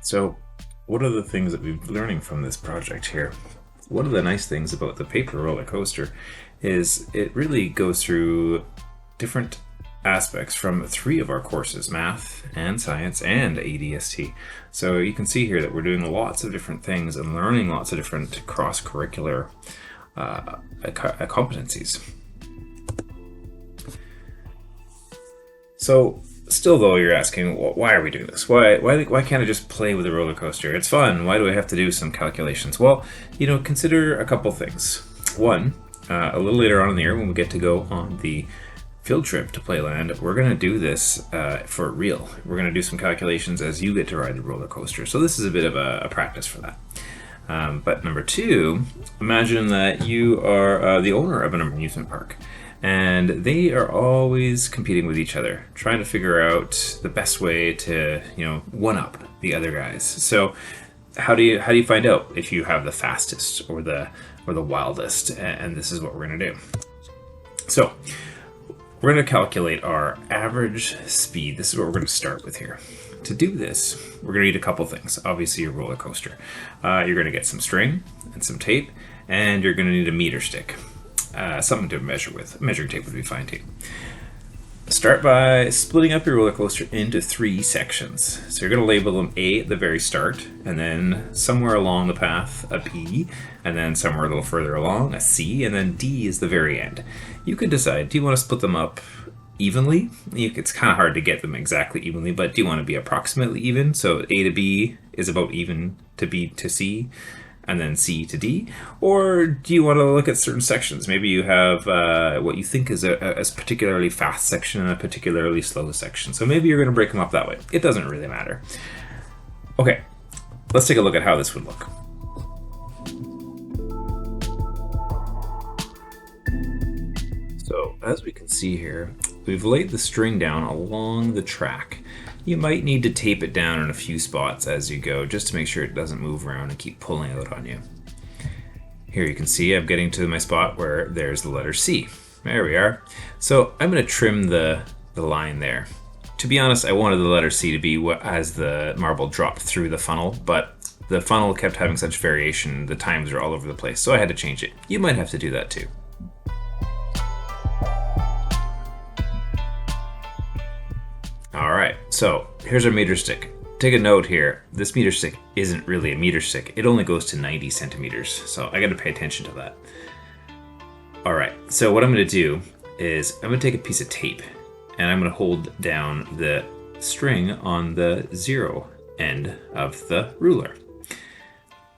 So what are the things that we've been learning from this project here? One of the nice things about the paper roller coaster is it really goes through different aspects from 3 of our courses, math and science and ADST. So you can see here that we're doing lots of different things and learning lots of different cross-curricular competencies. So still though, you're asking, well, why are we doing this? Why can't I just play with a roller coaster? It's fun. Why do I have to do some calculations? Well, consider a couple things. One, a little later on in the year when we get to go on the field trip to Playland, we're going to do this for real. We're going to do some calculations as you get to ride the roller coaster. So this is a bit of a practice for that. But number 2, imagine that you are the owner of an amusement park. And they are always competing with each other, trying to figure out the best way to, one-up the other guys. So how do you find out if you have the fastest or the wildest? And this is what we're going to do. So we're going to calculate our average speed. This is what we're going to start with here. To do this, we're going to need a couple things. Obviously, your roller coaster. You're going to get some string and some tape, and you're going to need a meter stick. Something to measure with. Measuring tape would be fine too. Start by splitting up your roller coaster into 3 sections. So you're going to label them A at the very start, and then somewhere along the path a B, and then somewhere a little further along a C, and then D is the very end. You could decide, do you want to split them up evenly? It's kind of hard to get them exactly evenly, but do you want to be approximately even? So A to B is about even to B to C, and then C to D? Or do you want to look at certain sections? Maybe you have what you think is a particularly fast section and a particularly slow section. So maybe you're going to break them up that way. It doesn't really matter. Okay, let's take a look at how this would look. So as we can see here, we've laid the string down along the track. You might need to tape it down in a few spots as you go, just to make sure it doesn't move around and keep pulling out on you. Here you can see I'm getting to my spot where there's the letter C. There we are. So I'm going to trim the line there. To be honest, I wanted the letter C to be as the marble dropped through the funnel, but the funnel kept having such variation, the times are all over the place, so I had to change it. You might have to do that too. Alright, so here's our meter stick. Take a note here, this meter stick isn't really a meter stick. It only goes to 90 centimeters, so I gotta pay attention to that. Alright, so what I'm gonna do is I'm gonna take a piece of tape and I'm gonna hold down the string on the 0 end of the ruler.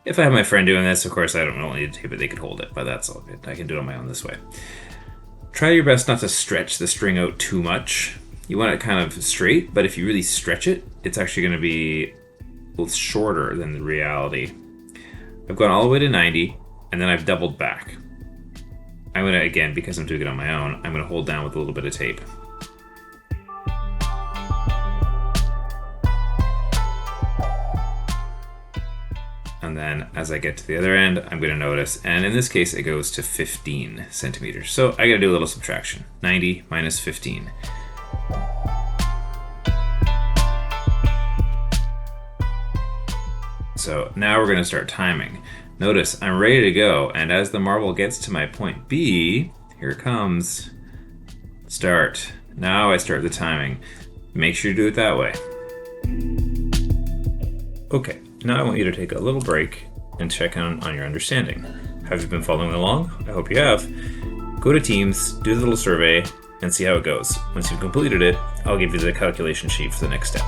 If I have my friend doing this, of course I don't need to tape it, they could hold it, but that's all good. I can do it on my own this way. Try your best not to stretch the string out too much. You want it kind of straight, but if you really stretch it, it's actually going to be shorter than the reality. I've gone all the way to 90, and then I've doubled back. I'm going to, again, because I'm doing it on my own, I'm going to hold down with a little bit of tape. And then as I get to the other end, I'm going to notice, and in this case, it goes to 15 centimeters. So I got to do a little subtraction. 90 minus 15. So now we're going to start timing. Notice I'm ready to go, and as the marble gets to my point B, here it comes. Start. Now I start the timing. Make sure you do it that way. Okay, now I want you to take a little break and check on your understanding. Have you been following along? I hope you have. Go to Teams, do the little survey, and see how it goes. Once you've completed it, I'll give you the calculation sheet for the next step.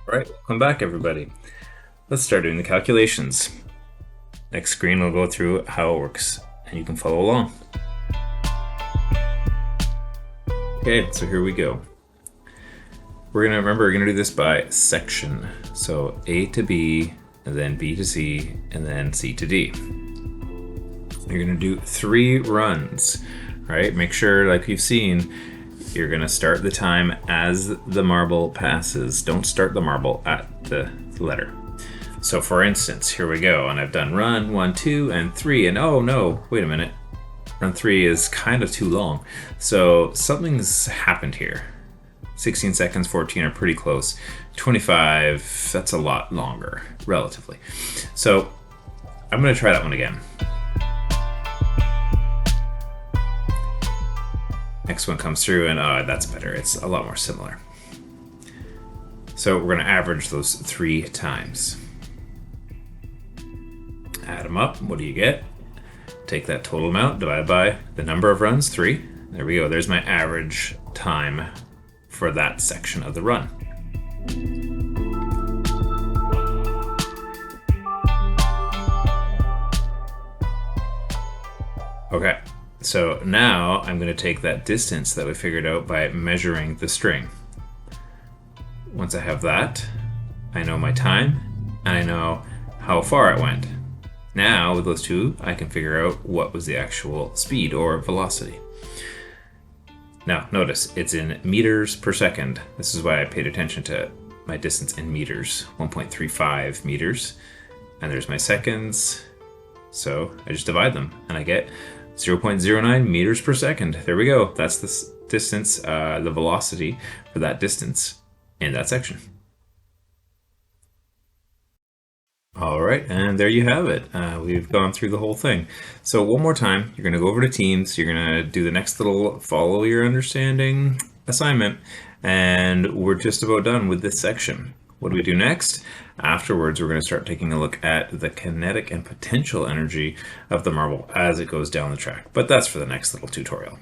Alright, welcome back everybody. Let's start doing the calculations. Next screen will go through how it works, and you can follow along. Okay, so here we go. We're gonna do this by section. So A to B, and then B to C, and then C to D. You're gonna do 3 runs, right? Make sure, like you've seen, you're gonna start the time as the marble passes. Don't start the marble at the letter. So for instance, here we go, and I've done run 1, 2, and 3, and oh no, wait a minute. Run 3 is kind of too long. So something's happened here. 16 seconds, 14 are pretty close. 25, that's a lot longer, relatively. So I'm going to try that one again. Next one comes through, and that's better. It's a lot more similar. So we're going to average those 3 times. Add them up. What do you get? Take that total amount, divide by the number of runs, 3. There we go. There's my average time for that section of the run. Okay, so now I'm going to take that distance that we figured out by measuring the string. Once I have that, I know my time, and I know how far it went. Now, with those two, I can figure out what was the actual speed or velocity. Now, notice, it's in meters per second. This is why I paid attention to my distance in meters, 1.35 meters. And there's my seconds. So I just divide them, and I get 0.09 meters per second. There we go. That's the distance, the velocity for that distance in that section. All right, and there you have it. We've gone through the whole thing. So one more time, you're going to go over to Teams. You're going to do the next little follow your understanding assignment, and we're just about done with this section. What do we do next? Afterwards, we're going to start taking a look at the kinetic and potential energy of the marble as it goes down the track. But that's for the next little tutorial.